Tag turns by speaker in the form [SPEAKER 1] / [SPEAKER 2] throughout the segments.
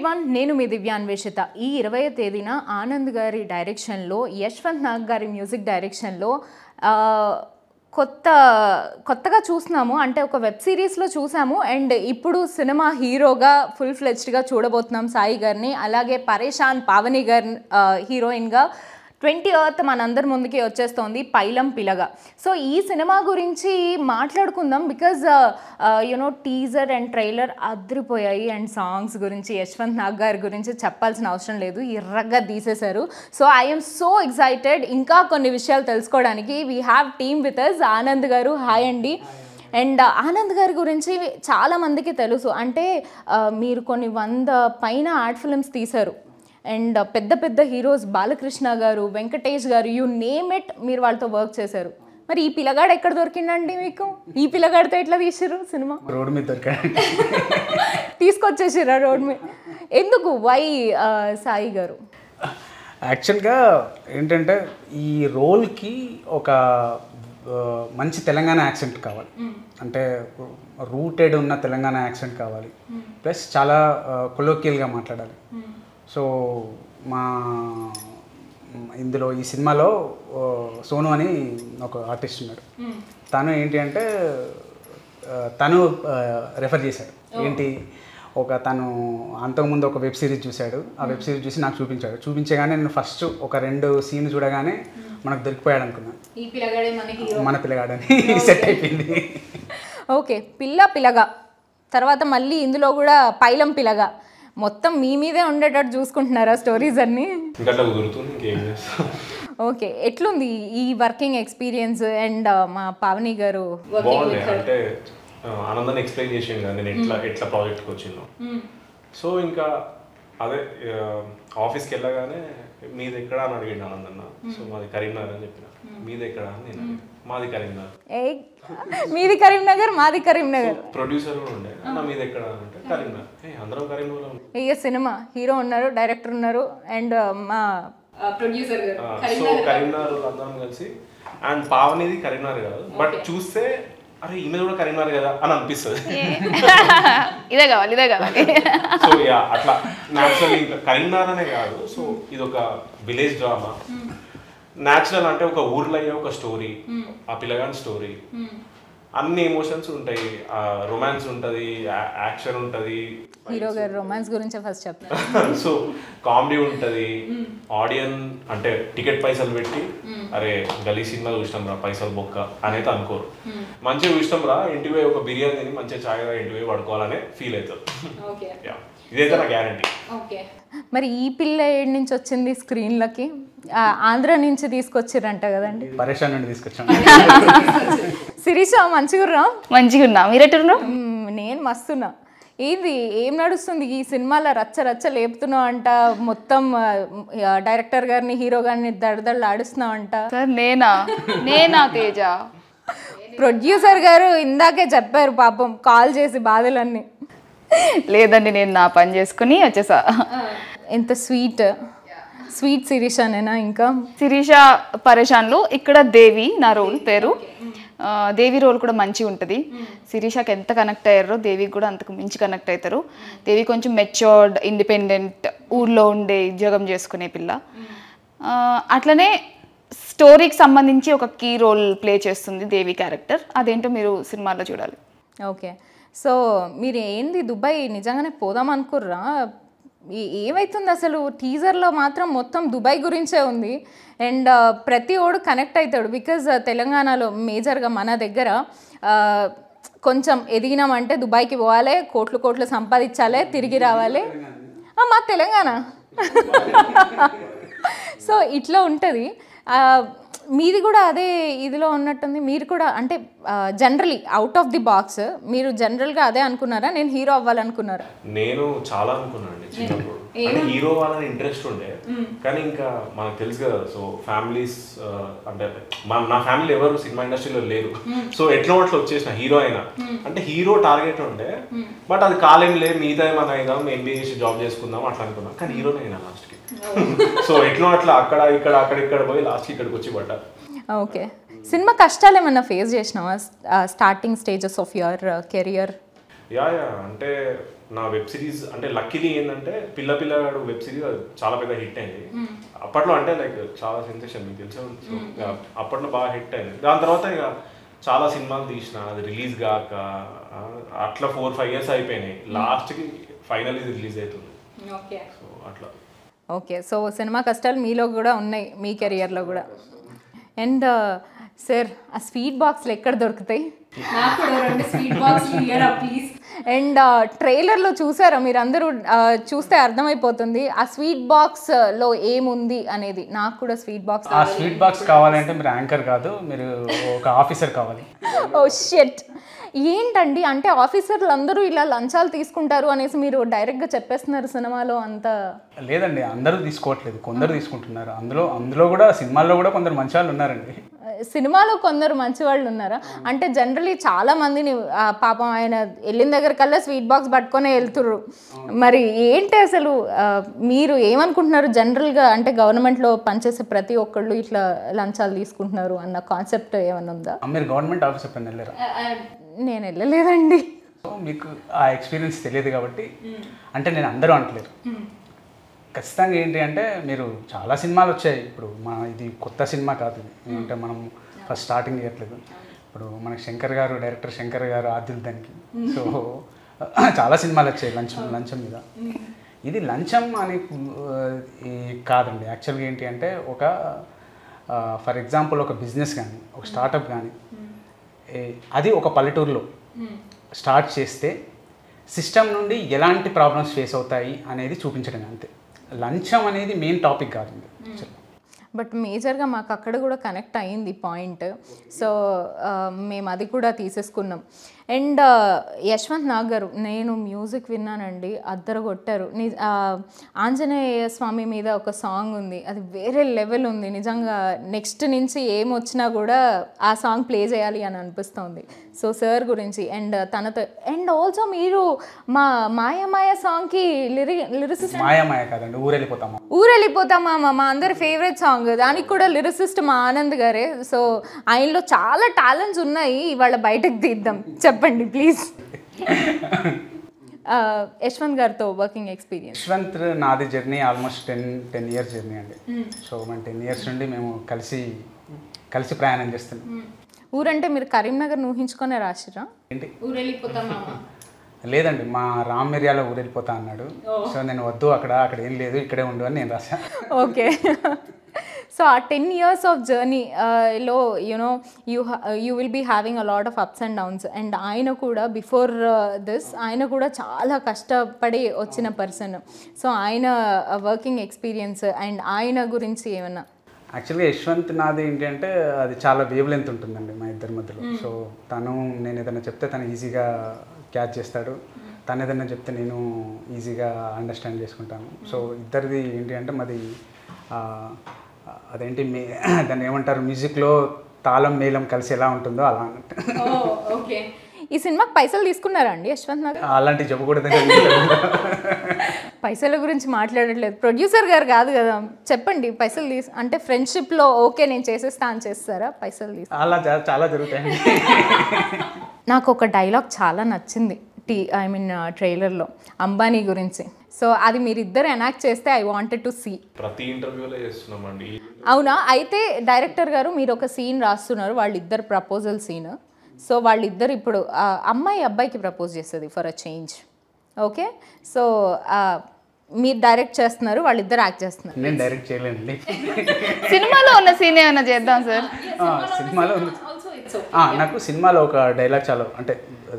[SPEAKER 1] Everyone, నేను మీ దివ్యాన్వేషిత. ఈ 20వ తేదీన ఆనంద్ గారి డైరెక్షన్లో, యశ్వంత్ నాగ్ గారి మ్యూజిక్ డైరెక్షన్లో కొత్తగా చూస్తున్నాము. అంటే ఒక వెబ్ సిరీస్లో చూసాము అండ్ ఇప్పుడు సినిమా హీరోగా ఫుల్ ఫ్లెడ్జ్డ్గా చూడబోతున్నాం సాయి గారిని. అలాగే పరేషాన్ పావని గారి హీరోయిన్గా 20th మనందరి ముందుకి వచ్చేస్తోంది పైలం పిలగా. సో ఈ సినిమా గురించి మాట్లాడుకుందాం because you know teaser and trailer అదిరిపోయాయి. అండ్ సాంగ్స్ గురించి యశ్వంత్ నాగ్ గారి గురించి చెప్పాల్సిన అవసరం లేదు, ఎర్రగా తీసేశారు. సో ఐఎమ్ సో ఎక్సైటెడ్ ఇంకా కొన్ని విషయాలు తెలుసుకోవడానికి. We have team with us. Anand గారు, హాయ్ అండి. అండ్ ఆనంద్ గారి గురించి చాలామందికి తెలుసు, అంటే మీరు కొన్ని 100 పైన ఆర్ట్ ఫిల్మ్స్ తీశారు అండ్ పెద్ద పెద్ద హీరోస్ బాలకృష్ణ గారు, వెంకటేష్ గారు, యూ నేమ్ ఇట్, మీరు వాళ్ళతో వర్క్ చేశారు. మరి ఈ పిల్లగాడు ఎక్కడ దొరికిందండి మీకు? ఈ పిల్లగాడితో ఎట్లా తీసిర్రు సినిమా?
[SPEAKER 2] రోడ్ మీద దొరికాడు,
[SPEAKER 1] తీసుకొచ్చేసిర్రా రోడ్ మీద? ఎందుకు, వై సాయి గారు?
[SPEAKER 2] యాక్చువల్గా ఏంటంటే ఈ రోల్కి ఒక మంచి తెలంగాణ యాక్సెంట్ కావాలి, అంటే రూటెడ్ ఉన్న తెలంగాణ యాక్సెంట్ కావాలి, ప్లస్ చాలా కొలోకియల్గా మాట్లాడాలి. సో ఇందులో ఈ సినిమాలో సోను అని ఒక ఆర్టిస్ట్ ఉన్నాడు. తను ఏంటి అంటే తను రెఫర్ చేశాడు. ఏంటి, తను అంతకుముందు ఒక వెబ్ సిరీస్ చూశాడు. ఆ వెబ్ సిరీస్ చూసి నాకు చూపించగానే నేను ఫస్ట్ ఒక 2 సీన్లు చూడగానే మనకు దొరికిపోయాడు అనుకున్నాను, మన పిల్లగాడని సెట్ అయిపోయింది.
[SPEAKER 1] ఓకే, పిల్లగా తర్వాత మళ్ళీ ఇందులో కూడా పైలం పిల్లగా మొత్తం మీ మీదే ఉండేటట్టు చూసుకుంటున్నారా స్టోరీస్ అన్నీ? ఓకే, ఎట్లుంది ఈ వర్కింగ్ ఎక్స్పీరియన్స్? అండ్ మా పావని గారు
[SPEAKER 3] అంటే ఆనందాన్ని ఎక్స్ప్లెయిన్ చేసాను కదా నేను ఎట్లా ప్రాజెక్ట్కి వచ్చిందో. సో ఇంకా అదే ఆఫీస్కి వెళ్ళగానే మీది ఎక్కడ అని అడిగిండు ఆనందన్న. సో మాది కరీంనగర్ అని చెప్పిన. మీది ఎక్కడ అని నేను అడిగాను. మాది కరీంనగర్.
[SPEAKER 1] మీది కరీంనగర్, మాది కరీంనగర్.
[SPEAKER 3] ప్రొడ్యూసర్ కూడా ఉండే, నా మీది ఎక్కడ అంటే కరీంనగర్. అందరం కరీంనగర్.
[SPEAKER 1] ఇక సినిమా హీరో ఉన్నారు, డైరెక్టర్ ఉన్నారు అండ్ మా ప్రొడ్యూసర్ గారు.
[SPEAKER 3] సో కరీంనగర్ అందరం కలిసి. అండ్ పావనిది కరీంనగర్ కాదు, బట్ చూస్తే అరే ఈమె కూడా కరీంనగర్ కదా అని అనిపిస్తుంది.
[SPEAKER 1] ఇదే కావాలి.
[SPEAKER 3] సో యా, అట్లా న్యాచురల్. ఇంకా కరీంనగర్ అనే కాదు, సో ఇది ఒక విలేజ్ డ్రామా. న్యాచురల్ అంటే ఒక ఊర్లో అయ్యే ఒక స్టోరీ, ఆ పిల్లగాని స్టోరీ. అన్ని ఎమోషన్స్ ఉంటాయి, రొమాన్స్ ఉంటుంది, యాక్షన్ ఉంటుంది.
[SPEAKER 1] హీరో గారు రొమాన్స్ గురించి ఫస్ట్ చెప్తారు.
[SPEAKER 3] సో కామెడీ ఉంటుంది. ఆడియన్స్ అంటే టికెట్ పైసలు పెట్టి అరే గలీ సినిమా చూసినాం రా, పైసలు బొక్క అనేది అనుకోరు. మంచిగా చూసినాం రా, ఇంటికి పోయి ఒక బిర్యానీ తిని మంచిగా చాయ్ ఇంటికి పోయి పడుకోవాలనే ఫీల్ అవుతారు. ఇదైతే నా గ్యారంటీ.
[SPEAKER 1] ఓకే, మరి ఈ పిల్ల ఏడు నుంచి వచ్చింది స్క్రీన్లకి? ఆంధ్ర నుంచి తీసుకొచ్చిరంట కదండి?
[SPEAKER 2] పరేషాన్ నుండి తీసుకొచ్చాను.
[SPEAKER 1] శిరీష, మంచిగుర్రా?
[SPEAKER 4] మంచిగున్నా, మీరెట్టున్నా?
[SPEAKER 1] నేను మస్తున్నా. ఏం నడుస్తుంది ఈ సినిమాలో? రచ్చ లేపుతున్నావు అంట, మొత్తం డైరెక్టర్ గారిని, హీరో గారిని దడదళ్ళు ఆడుస్తున్నావు అంట.
[SPEAKER 4] సార్ నేనా తేజ?
[SPEAKER 1] ప్రొడ్యూసర్ గారు ఇందాకే చెప్పారు పాపం, కాల్ చేసి బాధలన్నీ.
[SPEAKER 4] లేదండి, నేను నా పని చేసుకుని వచ్చేసా.
[SPEAKER 1] ఎంత స్వీట్ శిరీషనేనా? ఇంకా
[SPEAKER 4] శిరీష పరేషాన్లో ఇక్కడ దేవి నా రోల్ పేరు. దేవి రోల్ కూడా మంచిగా ఉంటుంది. శిరీషకి ఎంత కనెక్ట్ అయ్యారో దేవికి కూడా అంతకు మించి కనెక్ట్ అవుతారు. దేవి కొంచెం మెచ్యూర్డ్, ఇండిపెండెంట్, ఊర్లో ఉండే ఉద్యోగం చేసుకునే పిల్ల. అట్లనే స్టోరీకి సంబంధించి ఒక కీ రోల్ ప్లే చేస్తుంది దేవి క్యారెక్టర్. అదేంటో మీరు సినిమాలో చూడాలి.
[SPEAKER 1] ఓకే, సో మీరు ఏంది దుబాయ్ నిజంగానే పోదాం అనుకుర్రా? ఏమవుతుంది అసలు? టీజర్లో మాత్రం మొత్తం దుబాయ్ గురించే ఉంది అండ్ ప్రతి ఓడు కనెక్ట్ అవుతాడు. బికాజ్ తెలంగాణలో మేజర్గా మన దగ్గర కొంచెం ఎదిగినామంటే దుబాయ్కి పోవాలి, కోట్లు సంపాదించాలి, తిరిగి రావాలి. మా తెలంగాణ. సో ఇట్లా ఉంటుంది. మీది కూడా అదే ఇదిలో ఉన్నట్టుంది. మీరు కూడా అంటే generally out of the box మీరు జనరల్గా అదే అనుకున్నారా? నేను హీరో అవ్వాలనుకున్నారా?
[SPEAKER 3] నేను చాలా అనుకున్నాను చిన్నప్పుడు. అంటే హీరో అవ్వాలని ఇంట్రెస్ట్ ఉండే, కానీ ఇంకా మనకు తెలుసు కదా. సో ఫ్యామిలీస్ అంటే నా ఫ్యామిలీ ఎవరు సినిమా ఇండస్ట్రీలో లేరు. సో ఎట్లా వచ్చేసిన హీరో అయినా అంటే హీరో టార్గెట్ ఉండే, బట్ అది కాలేం లేదు, మిగతా ఏమైనా అయినా ఎంబీఏ చేసి జాబ్ చేసుకుందాం అట్లా అనుకున్నాం. కానీ హీరోనే అయినా లాస్ట్కి. సో అట్లా అక్కడ పోయి లాస్ట్కి ఇక్కడికి వచ్చి పడ్డా.
[SPEAKER 1] ఓకే, సినిమా కష్టాలు ఏమన్నా ఫేస్ చేసినావా starting stages of your career?
[SPEAKER 3] Yeah అంటే నా వెబ్ సిరీస్ అంటే లక్కీలీ ఏంటంటే పిల్లగాడు వెబ్ సిరీస్ చాలా పెద్ద హిట్ అయింది అప్పట్లో. అంటే లైక్ చాలా సెన్సేషన్ మీకు తెలుసు. అప్పట్లో బాగా హిట్ అయింది. దాని తర్వాత ఇక చాలా సినిమాలు తీసిన, అది రిలీజ్ కాక అట్లా 4-5 years అయిపోయినాయి. లాస్ట్కి ఫైనల్ ఇది రిలీజ్ అవుతుంది. సో అట్లా.
[SPEAKER 1] ఓకే, సో సినిమా కష్టాలు మీలో కూడా ఉన్నాయి, మీ కెరియర్లో కూడా. అండ్ సార్, ఆ స్వీట్ బాక్స్లు ఎక్కడ దొరుకుతాయి? నాకు కూడా 2 స్వీట్ బాక్స్లు ఇయ్యరా ప్లీజ్. అండ్ ట్రైలర్లో చూసారా మీరు అందరూ? చూస్తే అర్థమైపోతుంది ఆ స్వీట్ బాక్స్లో ఏముంది అనేది. నాకు కూడా స్వీట్ బాక్స్.
[SPEAKER 2] ఆ స్వీట్ బాక్స్ కావాలంటే మీరు యాంకర్ కాదు, మీరు ఒక ఆఫీసర్ కావాలి.
[SPEAKER 1] ఓ షిట్, ఏంటండి అంటే ఆఫీసర్లు అందరూ ఇలా లంచాలు తీసుకుంటారు అనేసి మీరు డైరెక్ట్గా చెప్పేస్తున్నారు సినిమాలో అంతా?
[SPEAKER 2] లేదండి, అందరూ తీసుకోవట్లేదు, కొందరు తీసుకుంటున్నారు. అందులో కూడా సినిమాల్లో కూడా కొందరు మంచి వాళ్ళు ఉన్నారండి.
[SPEAKER 1] సినిమాలో కొందరు మంచి వాళ్ళు ఉన్నారా? అంటే జనరలీ చాలా మందిని పాపం ఆయన వెళ్ళిన దగ్గరకల్లా స్వీట్ బాక్స్ పట్టుకొనే వెళ్తుర్రు. మరి ఏంటి అసలు మీరు ఏమనుకుంటున్నారు జనరల్గా? అంటే గవర్నమెంట్లో పనిచేసే ప్రతి ఒక్కళ్ళు ఇట్లా లంచాలు తీసుకుంటున్నారు అన్న కాన్సెప్ట్ ఏమైనా ఉందా?
[SPEAKER 2] మీరు గవర్నమెంట్ ఆఫీసర్ పని వెళ్ళారా?
[SPEAKER 1] నేను వెళ్ళలేదండి.
[SPEAKER 2] సో మీకు ఆ ఎక్స్పీరియన్స్ తెలియదు కాబట్టి, అంటే నేను అందరూ అంటలేరు. ఖచ్చితంగా ఏంటి అంటే మీరు చాలా సినిమాలు వచ్చాయి. ఇప్పుడు ఇది కొత్త సినిమా కాదు, అంటే మనం ఫస్ట్ స్టార్టింగ్ చేయట్లేదు. ఇప్పుడు మనకి డైరెక్టర్ శంకర్ గారు ఆద్యుల్ దానికి. సో చాలా సినిమాలు వచ్చాయి లంచం మీద. ఇది లంచం అని కాదండి. యాక్చువల్గా ఏంటి అంటే ఫర్ ఎగ్జాంపుల్ ఒక బిజినెస్ కానీ, ఒక స్టార్టప్ కానీ, అది ఒక పల్లెటూరులో స్టార్ట్ చేస్తే సిస్టమ్ నుండి ఎలాంటి ప్రాబ్లమ్స్ ఫేస్ అవుతాయి అనేది చూపించడం అంతే. లంచం అనేది మెయిన్ టాపిక్ కాదు.
[SPEAKER 1] బట్ మేజర్గా మాకు అక్కడ కూడా కనెక్ట్ అయ్యింది పాయింట్. సో మేము అది కూడా తీసేసుకున్నాం. అండ్ యశ్వంత్ నాగ్ గారు, నేను మ్యూజిక్ విన్నానండి, అద్దరు కొట్టారు. ఆంజనేయ స్వామి మీద ఒక సాంగ్ ఉంది, అది వేరే లెవెల్ ఉంది నిజంగా. నెక్స్ట్ నుంచి ఏమొచ్చినా కూడా ఆ సాంగ్ ప్లే చేయాలి అని అనిపిస్తుంది. సో సార్ గురించి అండ్ తనతో, అండ్ ఆల్సో మీరు మాయ సాంగ్కి లిరిసిస్ట్.
[SPEAKER 2] మాయ కాదండి,
[SPEAKER 1] ఊరెళ్ళిపోతామా మా అందరి ఫేవరెట్ సాంగ్. దానికి కూడా లిరిసిస్ట్ మా ఆనంద్ గారే. సో ఆయనలో చాలా టాలెంట్స్ ఉన్నాయి, ఇవాళ బయటకు తీద్దాం. చెప్పండి ప్లీజ్. యశ్వంత్ గారితో వర్కింగ్ ఎక్స్పీరియన్స్.
[SPEAKER 2] యశ్వంత్ నాది జర్నీ ఆల్మోస్ట్ 10 years జర్నీ అండి. సో మన 10 years నుండి మేము కలిసి ప్రయాణం చేస్తున్నాం.
[SPEAKER 1] ఊరంటే మీరు కరీంనగర్ ఊహించుకొనే రాసిరా
[SPEAKER 2] ఏంటి?
[SPEAKER 1] ఊరెళ్ళిపోతామా?
[SPEAKER 2] లేదండి, మా రామ్ ఏరియాలో ఊరెళ్ళిపోతా అన్నాడు. సో నేను వద్దు, అక్కడ ఏం లేదు, ఇక్కడే ఉండు అని నేను రాశాను.
[SPEAKER 1] Okay. So uh 10 years of జర్నీలో you know you will be having a lot of ups and downs. And ఆయన కూడా బిఫోర్ దిస్ ఆయన కూడా చాలా కష్టపడి వచ్చిన పర్సన్. సో ఆయన వర్కింగ్ ఎక్స్పీరియన్స్ అండ్ ఆయన గురించి ఏమన్నా?
[SPEAKER 2] యాక్చువల్గా యశ్వంత్ నాది ఏంటంటే అది చాలా వేవ్ లెంత్ ఉంటుందండి మా ఇద్దరి మధ్యలో. సో నేను ఏదైనా చెప్తే తను ఈజీగా క్యాచ్ చేస్తాడు, తను ఏదైనా చెప్తే నేను ఈజీగా అండర్స్టాండ్ చేసుకుంటాను. సో ఇద్దరిది ఏంటి అంటే మాది అదేంటి దాన్ని ఏమంటారు, మ్యూజిక్లో తాళం మేళం కలిసి ఎలా ఉంటుందో అలా అన్నట్టు.
[SPEAKER 1] ఓకే. ఈ సినిమాకి పైసలు తీసుకున్నారా అండి యశ్వంత్ నగర్?
[SPEAKER 2] అలాంటివి చెప్పకూడదు.
[SPEAKER 1] పైసల గురించి మాట్లాడట్లేదు, ప్రొడ్యూసర్ గారు కాదు కదా, చెప్పండి. పైసలు అంటే ఫ్రెండ్షిప్లో ఓకే నేను చేసేస్తా అని చేస్తారా? పైసలు
[SPEAKER 2] అలా చాలా జరుగుతాయండి.
[SPEAKER 1] నాకు ఒక డైలాగ్ చాలా నచ్చింది ట్రైలర్లో అంబానీ గురించి. సో అది మీరిద్దరు ఎనాక్ట్ చేస్తే ఐ వాంటెడ్ టు సీ.
[SPEAKER 3] ప్రతి ఇంటర్వ్యూలో చేస్తున్నామండి.
[SPEAKER 1] అవునా? అయితే డైరెక్టర్ గారు మీరు ఒక సీన్ రాస్తున్నారు, వాళ్ళిద్దరు ప్రపోజల్ సీన్. సో వాళ్ళిద్దరు ఇప్పుడు అమ్మాయి అబ్బాయికి ప్రపోజ్ చేస్తుంది for a change. Okay, so మీరు డైరెక్ట్ చేస్తున్నారు, వాళ్ళిద్దరు యాక్ట్ చేస్తున్నారు.
[SPEAKER 2] నేను డైరెక్ట్ చేయలేండి.
[SPEAKER 4] సినిమాలో ఉన్న సీన్ ఏమైనా చేద్దాం సార్.
[SPEAKER 2] సినిమాలో నాకు సినిమాలో ఒక డైలాగ్ చాలా, అంటే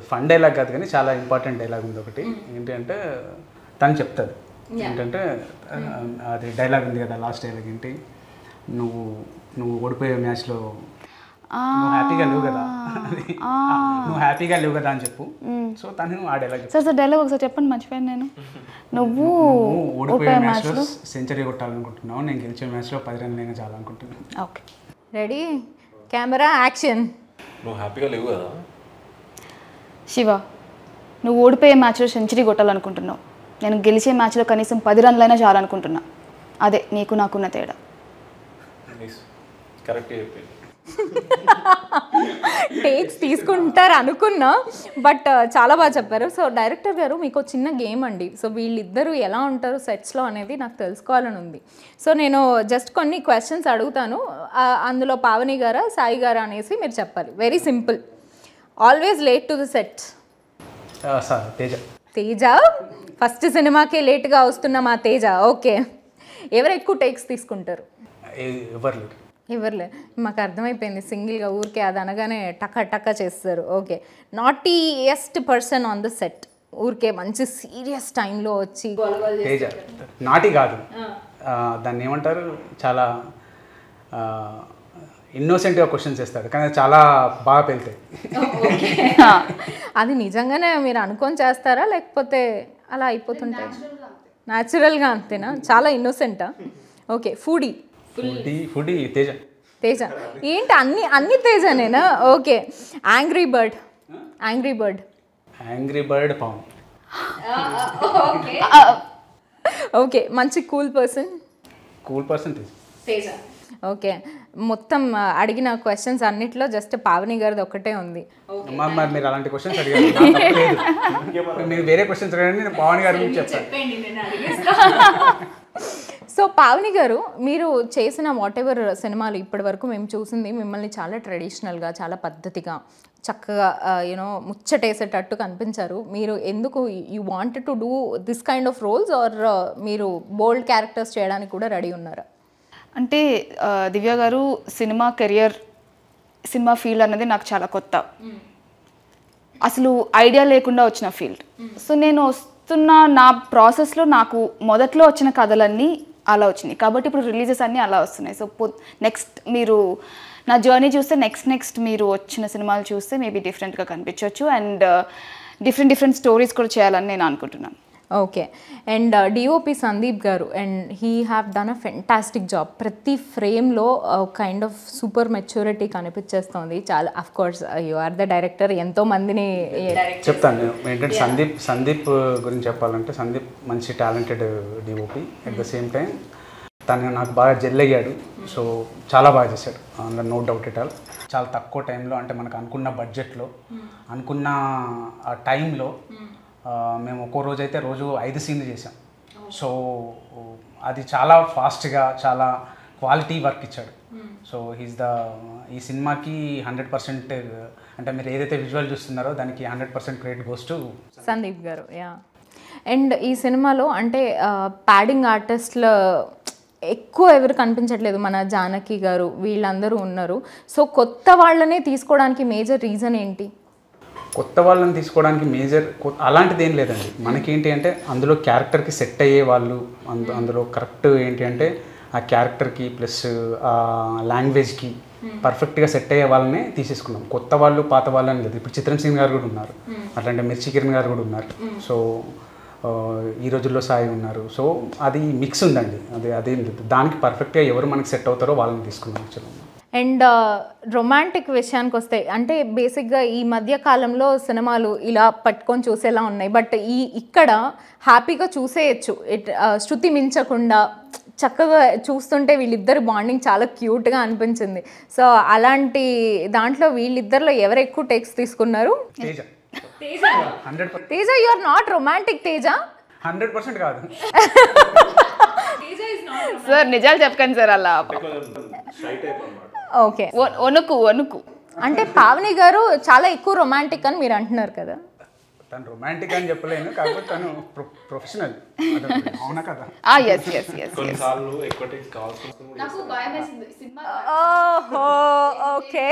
[SPEAKER 2] ఫన్ డైలాగ్ కాదు కానీ చాలా ఇంపార్టెంట్ డైలాగ్ ఉంది ఒకటి. ఏంటి అంటే తను చెప్తుంది ఏంటంటే, అది డైలాగ్ ఉంది కదా, లాస్ట్ డైలాగ్ ఏంటి, నువ్వు ఓడిపోయే మ్యాచ్లో నువ్వు హ్యాపీగా లేవు కదా అని చెప్పు. సో తను ఆ డైలాగ్
[SPEAKER 4] సార్ డైలాగ్ ఒకసారి చెప్పండి, మర్చిపోయాను నేను. నువ్వు
[SPEAKER 2] ఓడిపోయే మ్యాచ్లో సెంచరీ కొట్టాలనుకుంటున్నావు, నేను గెలిచే మ్యాచ్లో 10 runs అయినా చాలనుకుంటున్నాను.
[SPEAKER 1] Okay, ready, camera, action.
[SPEAKER 3] నువ్వు హ్యాపీగా లేవు కదా
[SPEAKER 4] శివ, నువ్వు ఓడిపోయే మ్యాచ్లో సెంచరీ కొట్టాలనుకుంటున్నావు, నేను గెలిచే మ్యాచ్లో కనీసం 10 runs అయినా చాలనుకుంటున్నా. అదే నీకు నాకున్న తేడా.
[SPEAKER 3] కరెక్ట్ చెప్పి
[SPEAKER 1] టేక్స్ తీసుకుంటారు అనుకున్నా, బట్ చాలా బాగా చెప్పారు. సో డైరెక్టర్ గారు మీకు చిన్న గేమ్ అండి. సో వీళ్ళిద్దరూ ఎలా ఉంటారు సెట్స్లో అనేది నాకు తెలుసుకోవాలని ఉంది. సో నేను జస్ట్ కొన్ని క్వశ్చన్స్ అడుగుతాను, అందులో పావని గారా సాయి గారా అనేసి మీరు చెప్పాలి. Very simple. Always late to the set?
[SPEAKER 2] Sir Teja.
[SPEAKER 1] Teja first సినిమాకే లేట్గా వస్తున్న మా తేజ. ఓకే. ఎవరు ఎక్కువ టేక్స్ తీసుకుంటారు?
[SPEAKER 2] ఎవరు లేరు.
[SPEAKER 1] ఎవరులే, మాకు అర్థమైపోయింది. సింగిల్గా ఊరికే అది అనగానే టక్క టక్క చేస్తారు. Okay. Naughtiest person on the set, ఊరికే మంచి సీరియస్ టైంలో వచ్చి
[SPEAKER 2] తేజ. నాటి కాదు, దాన్ని ఏమంటారు, చాలా ఇన్నోసెంట్గా క్వశ్చన్స్ చేస్తాడు, కానీ చాలా బాగా పెళ్తాయి.
[SPEAKER 1] అది నిజంగానే మీరు అనుకొని చేస్తారా లేకపోతే అలా అయిపోతుంటాయి? న్యాచురల్గా అంతేనా? చాలా ఇన్నోసెంటా? Okay. Foodie?
[SPEAKER 2] Foodie Teja.
[SPEAKER 1] Teja ఏంటి అన్ని తేజనేనా? Okay. Angry bird? Angry bird?
[SPEAKER 2] Angry bird Pavan.
[SPEAKER 1] Okay. మంచి cool person?
[SPEAKER 2] Cool person
[SPEAKER 1] Teja. Okay. మొత్తం అడిగిన క్వశ్చన్స్ అన్నిట్లో జస్ట్ పావని గారిది ఒక్కటే ఉంది.
[SPEAKER 2] మరి మీరు అలాంటి క్వశ్చన్స్ అడిగారు, మీరు వేరే క్వశ్చన్స్ అడగండి, నేను పవన్ గారి గురించి చెప్తాను.
[SPEAKER 1] సో పావని గారు, మీరు చేసిన వాట్ ఎవర్ సినిమాలు ఇప్పటి వరకు మేము చూసింది మిమ్మల్ని చాలా ట్రెడిషనల్గా, చాలా పద్ధతిగా, చక్కగా యూనో ముచ్చటేసేటట్టు కనిపించారు. మీరు ఎందుకు you want to do this kind of roles or మీరు బోల్డ్ క్యారెక్టర్స్ చేయడానికి కూడా రెడీ ఉన్నారా?
[SPEAKER 4] అంటే దివ్య గారు, సినిమా కెరియర్, సినిమా ఫీల్డ్ అనేది నాకు చాలా కొత్త, అసలు ఐడియా లేకుండా వచ్చిన ఫీల్డ్. సో నేను వస్తున్న నా ప్రాసెస్లో నాకు మొదట్లో వచ్చిన కథలన్నీ అలా వచ్చినాయి, కాబట్టి ఇప్పుడు రిలీజెస్ అన్నీ అలా వస్తున్నాయి. సో నెక్స్ట్ మీరు నా జర్నీ చూస్తే నెక్స్ట్ మీరు వచ్చిన సినిమాలు చూస్తే మేబీ డిఫరెంట్గా కనిపించవచ్చు, అండ్ డిఫరెంట్ స్టోరీస్ కూడా చేయాలని నేను అనుకుంటున్నాను.
[SPEAKER 1] ఓకే. అండ్ డిఓపి సందీప్ గారు, and he have done a fantastic job. ప్రతి ఫ్రేమ్లో కైండ్ ఆఫ్ సూపర్ మెచ్యూరిటీ కనిపించేస్తుంది. చాలా of course you are the director, ఎంతో మందిని
[SPEAKER 2] చెప్తాను. ఏంటంటే సందీప్ గురించి చెప్పాలంటే, సందీప్ మంచి talented DOP. At the same time తను నాకు బాగా జెల్ అయ్యాడు. సో చాలా బాగా చేశాడు, అందులో నో డౌట్ ఎట్ ఆల్. చాలా తక్కువ టైంలో, అంటే మనకు అనుకున్న బడ్జెట్లో, అనుకున్న టైంలో మేము ఒక్కో రోజు అయితే రోజు 5 సీన్లు చేసాం. సో అది చాలా ఫాస్ట్గా, చాలా క్వాలిటీ వర్క్ ఇచ్చాడు. సో ఈ సినిమాకి 100%, అంటే మీరు ఏదైతే విజువల్ చూస్తున్నారో దానికి 100% క్రెడిట్ గోస్ టు
[SPEAKER 1] సందీప్ గారు. యా. అండ్ ఈ సినిమాలో అంటే ప్యాడింగ్ ఆర్టిస్ట్లో ఎక్కువ ఎవరు కనిపించట్లేదు, మన జానకి గారు వీళ్ళందరూ ఉన్నారు. సో కొత్త వాళ్ళనే తీసుకోవడానికి మేజర్ రీజన్ ఏంటి?
[SPEAKER 2] కొత్త వాళ్ళని తీసుకోవడానికి మేజర్ అలాంటిది ఏం లేదండి. మనకేంటి అంటే అందులో క్యారెక్టర్కి సెట్ అయ్యే వాళ్ళు, అందులో కరెక్ట్ ఏంటి అంటే ఆ క్యారెక్టర్కి ప్లస్ ఆ లాంగ్వేజ్కి పర్ఫెక్ట్గా సెట్ అయ్యే వాళ్ళనే తీసేసుకున్నాం. కొత్త వాళ్ళు పాత వాళ్ళు అని లేదు. ఇప్పుడు చిత్రం సింగ్ గారు కూడా ఉన్నారు, అట్లాంటి మిర్చి కిరణ్ గారు కూడా ఉన్నారు. సో ఈ రోజుల్లో సాయి ఉన్నారు. సో అది మిక్స్ ఉందండి, అదేం లేదు. దానికి పర్ఫెక్ట్గా ఎవరు మనకి సెట్ అవుతారో వాళ్ళని తీసుకున్నాం యాక్చువల్గా.
[SPEAKER 1] అండ్ రొమాంటిక్ విషయానికి వస్తే, అంటే బేసిక్గా ఈ మధ్య కాలంలో సినిమాలు ఇలా పట్టుకొని చూసేలా ఉన్నాయి, బట్ ఇక్కడ హ్యాపీగా చూసేయచ్చు, శృతి మించకుండా చక్కగా చూస్తుంటే వీళ్ళిద్దరు బాండింగ్ చాలా క్యూట్గా అనిపించింది. సో అలాంటి దాంట్లో వీళ్ళిద్దరిలో ఎవరు ఎక్కువ టేక్స్ తీసుకున్నారు?
[SPEAKER 2] Teja.
[SPEAKER 1] Teja, you are not romantic. Teja
[SPEAKER 2] 100% కాదు
[SPEAKER 4] సార్, నిజాలు చెప్పకండి సార్ అలా.
[SPEAKER 1] ఓకే.
[SPEAKER 4] వణుకు
[SPEAKER 1] అంటే పావని గారు చాలా ఎక్కువ రొమాంటిక్ అని మీరు అంటున్నారు కదా?
[SPEAKER 2] తను రొమాంటిక్ అని చెప్పలేను, కాకపోతే తను ప్రొఫెషనల్. అవునా కదా?
[SPEAKER 3] కొన్నిసార్లు ఎక్కువ టేక్స్ కావాల్సి.
[SPEAKER 1] ఓకే.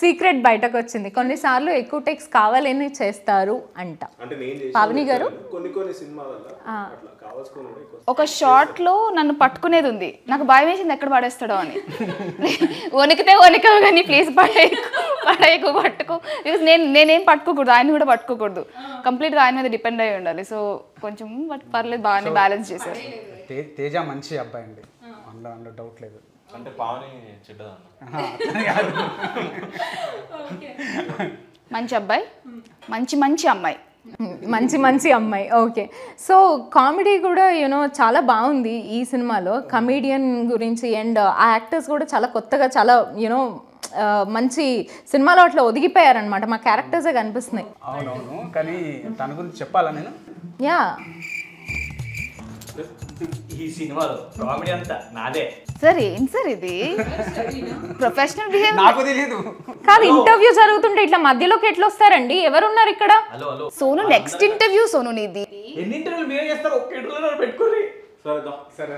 [SPEAKER 1] సీక్రెట్ బయటకు వచ్చింది, కొన్నిసార్లు ఎక్కువ టేక్స్ కావాలని చేస్తారు అంట పావని గారు.
[SPEAKER 4] ఒక షార్ట్లో నన్ను పట్టుకునేది ఉంది, నాకు భయం వేసింది ఎక్కడ పడేస్తాడో అని. వణికావు కానీ ప్లీజ్ పడేయకు పట్టుకో. నేనేం పట్టుకోకూడదు, ఆయన కూడా పట్టుకోకూడదు, కంప్లీట్గా ఆయన మీద డిపెండ్ అయి ఉండాలి. సో కొంచెం పర్లేదు, బాగానే బ్యాలెన్స్ చేశారు.
[SPEAKER 2] తేజ మంచి అబ్బాయి అండి, అందులో డౌట్ లేదు.
[SPEAKER 3] అంటే పావని చెడ్డదా?
[SPEAKER 4] మంచి అబ్బాయి, మంచి అమ్మాయి.
[SPEAKER 1] మంచి అమ్మాయి. ఓకే. సో కామెడీ కూడా యూనో చాలా బాగుంది ఈ సినిమాలో, కమీడియన్ గురించి. అండ్ ఆ యాక్టర్స్ కూడా చాలా కొత్తగా, చాలా యూనో మంచి సినిమాలో అట్లా ఒదిగిపోయారనమాట. మా క్యారెక్టర్సే కనిపిస్తున్నాయి.
[SPEAKER 2] అవునవును, కానీ తన గురించి చెప్పాలా నేను?
[SPEAKER 1] యా,
[SPEAKER 5] ఈ సినిమాలో కామెడీ అంతా నాదే.
[SPEAKER 4] సార్ ఏం సార్ ఇది ప్రొఫెషనల్ బిహేవియర్?
[SPEAKER 2] నాకు తెలియదు.
[SPEAKER 1] కాదు, ఇంటర్వ్యూ జరుగుతుంటే ఇట్లా మధ్యలోకి ఎట్లా వస్తారండి? ఎవరున్నారు ఇక్కడ?
[SPEAKER 5] Hello hello
[SPEAKER 4] Sonu next interview Sonu నీది.
[SPEAKER 5] ఎన్ని ఇంటర్వ్యూలు మీరే చేస్తారు? ఒక్క ఇంటర్వ్యూలో పెట్టుకోరి.
[SPEAKER 2] సరే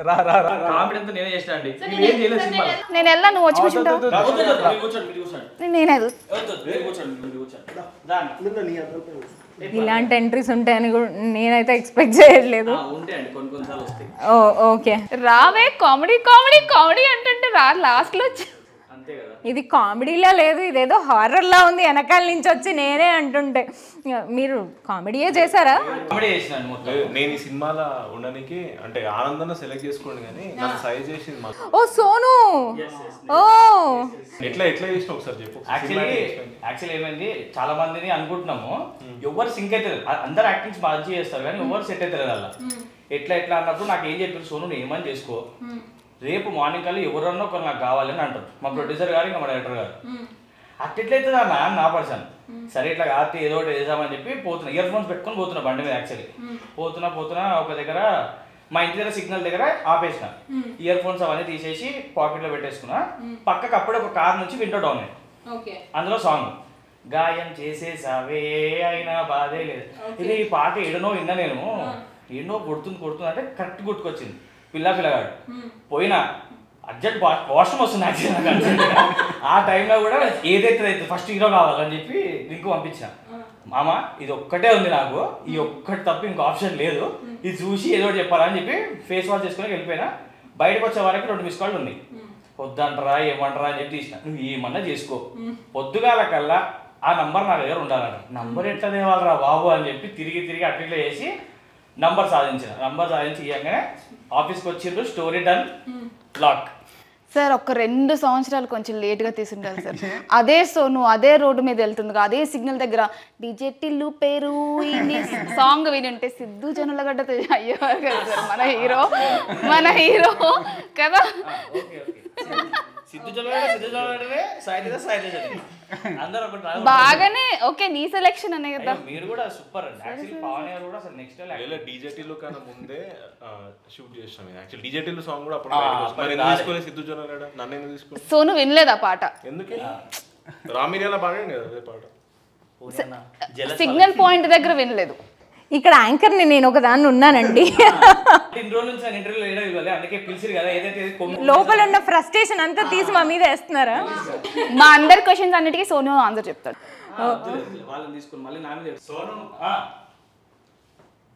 [SPEAKER 2] రా రా రా.
[SPEAKER 5] కామెడీ అంతా నేనే చేసిన అండి. మీరు ఏం చేయలేదు సినిమాలో.
[SPEAKER 4] నేను వెళ్ళా, నువ్వు వచ్చి కూర్చుంటావు. నేను వెళ్తా.
[SPEAKER 1] ఇలాంటి ఎంట్రీస్ ఉంటాయని కూడా నేనైతే ఎక్స్పెక్ట్ చేయట్లేదు.
[SPEAKER 5] ఉంటాయండి, కొన్ని కొన్నిసార్లు వస్తాయి.
[SPEAKER 1] ఓకే.
[SPEAKER 4] రావే కామెడీ కామెడీ కామెడీ అంటుంటే రా, లాస్ట్ లో వచ్చి.
[SPEAKER 5] అంతే కదా.
[SPEAKER 1] ఇది కామెడీలా లేదు, ఇదేదో హారర్లా ఉంది వెనకాల నుంచి వచ్చి నేనే అంటుంటే. మీరు కామెడీయే చేశారా?
[SPEAKER 5] కామెడీ చేసినాను మొత్తం.
[SPEAKER 3] నేను ఈ సినిమాలో ఉండడానికి అంటే ఆనందాన్ని సెలెక్ట్ చేసుకోండి, కానీ నాకు సజెస్ట్ చేసింది మాకు.
[SPEAKER 1] ఓ సోను, ఓ
[SPEAKER 3] ఎట్లా చేసిన ఒకసారి చెప్పు.
[SPEAKER 5] యాక్చువల్లీ ఏమైంది, చాలా మందిని అనుకుంటున్నాము ఎవరు సింక్ అవుతారు, అందరు యాక్టింగ్స్ మంచిగా చేస్తారు కానీ ఎవరు సెట్ అవుతారు అలా. ఎట్లా అన్నప్పుడు నాకు ఏం చెప్పారు, సోను నువ్వు ఏమని చేసుకో, రేపు మార్నింగ్ కల్లా ఎవరన్నా ఒకరు నాకు కావాలని అంటారు మా ప్రొడ్యూసర్ గారు, ఇంకా మా డైరెక్టర్ గారు. అట్లెట్లయితే నా పర్సన్ సరే ఇట్లా కాదు ఏదో ఒకటి వేసామని చెప్పి పోతున్నా, ఇయర్ ఫోన్స్ పెట్టుకొని పోతున్నా బండి మీద. యాక్చువల్లీ పోతున్నా ఒక దగ్గర మా ఇంటి దగ్గర సిగ్నల్ దగ్గర ఆపేసిన, ఇయర్ ఫోన్స్ అవన్నీ తీసేసి పాకెట్లో పెట్టేసుకున్నా. పక్కకు అప్పుడే ఒక కార్ నుంచి విండో డౌన్ అయ్యి, అందులో సాంగ్ గాయం చేసేసావే అయినా బాధే లేదు. ఇది ఈ పాట ఏడనో విన్నా నేను, ఏడనో కొడుతుంది అంటే కరెక్ట్ గుర్తుకొచ్చింది. పిల్లగాడు పోయినా అర్జెంట్ వాష్రూమ్ వస్తుంది యాక్చువల్లీ. ఆ టైంలో కూడా ఏదైతే ఫస్ట్ హీరో కావాలని చెప్పి లింక్ పంపించిన. మామ ఇది ఒక్కటే ఉంది నాకు, ఈ ఒక్కటి తప్ప ఇంకో ఆప్షన్ లేదు, ఇది చూసి ఏదో ఒకటి చెప్పాలని చెప్పి ఫేస్ వాష్ చేసుకుని వెళ్ళిపోయినా. బయటకు వచ్చే వరకు 2 మిస్ కాళ్ళు ఉన్నాయి. వద్దంటారా ఏమంటారా అని చెప్పి తీసిన. నువ్వు ఏమన్నా చేసుకో, పొద్దుగాల కల్లా ఆ నంబర్ నా దగ్గర ఉండాలంట. నంబర్ ఎట్లా తేవాలరా బాబు అని చెప్పి తిరిగి అట్లా చేసి నంబర్ సాధించి ఇవ్వగానే ఆఫీస్కి వచ్చిండ్రు. Story done, lock.
[SPEAKER 4] సార్ ఒక 2 సంవత్సరాలు కొంచెం లేట్గా తీసుంటారు సార్. అదే సోను అదే రోడ్డు మీద వెళ్తుంది, అదే సిగ్నల్ దగ్గర డిజెటిల్లు పేరు సాంగ్ విని ఉంటే సిద్ధు జనులగడ్డ అయ్యేవారు కదా సార్ మన హీరో కదా. బాగానే ఓకే, నీ సెలెక్షన్ అనే కదా.
[SPEAKER 5] మీరు కూడా సూపర్ అండి. యాక్చువల్లీ పవన్ గారు కూడా అసలు నెక్స్ట్ లెవెల్.
[SPEAKER 3] డీజేటీలో కన్నా ముందే షూట్ చేస్తాం. యాక్చువల్లీ డీజేటీలో సాంగ్ కూడా అప్పుడు సిద్ధు జొన్న నన్ను ఎందుకు తీసుకుని.
[SPEAKER 4] సోను వినలేదు ఆ పాట.
[SPEAKER 3] ఎందుకే రామిరియాల బాగానే కదా అదే పాట.
[SPEAKER 4] సిగ్నల్ పాయింట్ దగ్గర వినలేదు.
[SPEAKER 1] ఇక్కడ యాంకర్ని నేను ఒక దాన్ని ఉన్నానండి.
[SPEAKER 5] ఇన్ని రోజుల నుంచి ఇంటర్వ్యూలో ఏదో ఇవ్వాలి, అందుకే పిలిచిరు కదా. ఏదైతే
[SPEAKER 1] లోపల ఉన్న ఫ్రస్ట్రేషన్ అంతా తీసి మా మీద వేస్తున్నారా?
[SPEAKER 4] మా అందరి క్వశ్చన్స్ అన్నిటికీ సోను ఆన్సర్ చెప్తాడు.
[SPEAKER 5] వాళ్ళని తీసుకుని మళ్ళీ నా మీద సోను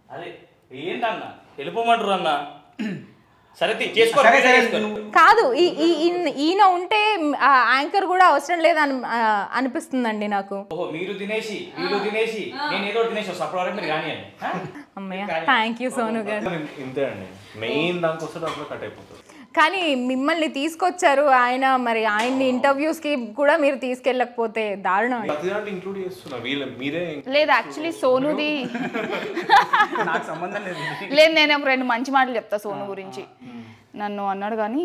[SPEAKER 5] అదే ఏంటన్నా వెళ్ళిపోమంటారు అన్న. సరే
[SPEAKER 1] కాదు, ఈయన ఉంటే యాంకర్ కూడా అవసరం లేదని అనిపిస్తుందండి నాకు.
[SPEAKER 5] ఓహో మీరు తినేసి వీళ్ళు తినేసి నేను ఏదో తినేసి వస్తా, అప్పటి వరకు మీరు కానియండి.
[SPEAKER 1] అమ్మయ్య, థ్యాంక్ యూ సోను గారు.
[SPEAKER 3] ఇంతే అండి, మెయిన్ దానికోసం అప్పుడు కట్ అయిపోతుంది.
[SPEAKER 1] కానీ మిమ్మల్ని తీసుకొచ్చారు ఆయన, మరి ఆయన్ని ఇంటర్వ్యూస్కి కూడా మీరు తీసుకెళ్ళకపోతే దారుణం.
[SPEAKER 3] ఇంక్లూడ్ చేస్తున్నా మీరే.
[SPEAKER 4] లేదు యాక్చువల్లీ సోనుది
[SPEAKER 2] నాకు సంబంధం లేదు.
[SPEAKER 4] లేదు, నేను 2 మంచి మాటలు చెప్తా సోను గురించి. నన్ను అన్నాడు కానీ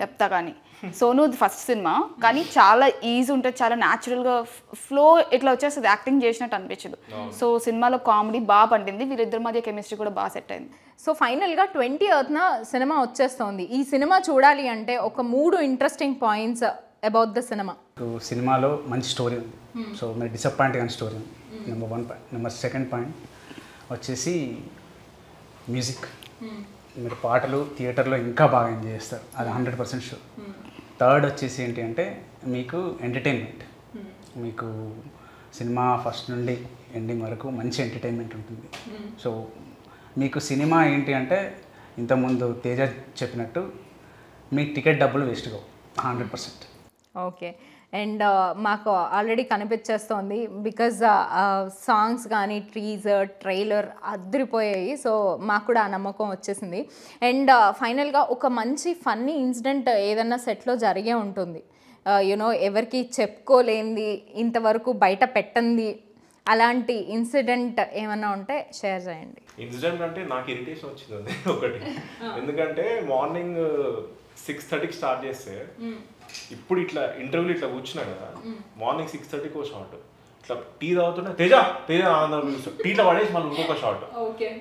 [SPEAKER 4] చెప్తా. కానీ సోను ఫస్ట్ సినిమా కానీ చాలా ఈజీ ఉంటుంది, చాలా న్యాచురల్గా ఫ్లో ఇట్లా వచ్చేస్తుంది, యాక్టింగ్ చేసినట్టు అనిపించదు. సో సినిమాలో కామెడీ బాగా పండింది, వీరిద్దరి మధ్య కెమిస్ట్రీ కూడా బాగా సెట్ అయింది.
[SPEAKER 1] సో ఫైనల్గా 20th సినిమా వచ్చేస్తోంది. ఈ సినిమా చూడాలి అంటే ఒక 3 interesting points about the cinema.
[SPEAKER 2] సినిమాలో మంచి స్టోరీ ఉంది, సో మీరు డిసప్పాయింట్ కానీ స్టోరీ ఉంది. Number 1 point. Number 2nd point వచ్చేసి మ్యూజిక్. మీరు పాటలు థియేటర్లో ఇంకా బాగా ఎంజాయ్ చేస్తారు, అది 100% షూర్. 3rd వచ్చేసి ఏంటి అంటే మీకు ఎంటర్టైన్మెంట్. మీకు సినిమా ఫస్ట్ నుండి ఎండింగ్ వరకు మంచి ఎంటర్టైన్మెంట్ ఉంటుంది. సో మీకు సినిమా ఏంటి అంటే ఇంతకుముందు తేజ చెప్పినట్టు మీ టికెట్ డబ్బులు వేస్ట్ కావు 100%.
[SPEAKER 1] ఓకే. అండ్ మాకు ఆల్రెడీ కనిపించేస్తోంది, బికాజ్ సాంగ్స్ కానీ టీజర్ ట్రైలర్ అదిరిపోయాయి. సో మాకు కూడా ఆ నమ్మకం వచ్చేసింది. అండ్ ఫైనల్గా ఒక మంచి ఫన్నీ ఇన్సిడెంట్ ఏదన్నా సెట్లో జరిగే ఉంటుంది, యూనో ఎవరికి చెప్పుకోలేంది, ఇంతవరకు బయట పెట్టంది, అలాంటి ఇన్సిడెంట్ ఏమన్నా ఉంటే షేర్ చేయండి.
[SPEAKER 3] ఇన్సిడెంట్ అంటే నాకు ఇరిటేషన్ వచ్చింది అది ఒకటి. ఎందుకంటే మార్నింగ్ 6:30కి స్టార్ట్ చేస్తే ఇప్పుడు ఇట్లా ఇంటర్వ్యూలు ఇట్లా కూర్చున్నా కదా, మార్నింగ్ 6:30కి ఒక షార్ట్, ఇట్లా టీ తాగుతుంటే తేజ తేజ ఆనందం పిలుస్తాం, టీలో పడేసి మళ్ళీ ఇంకొక షార్ట్,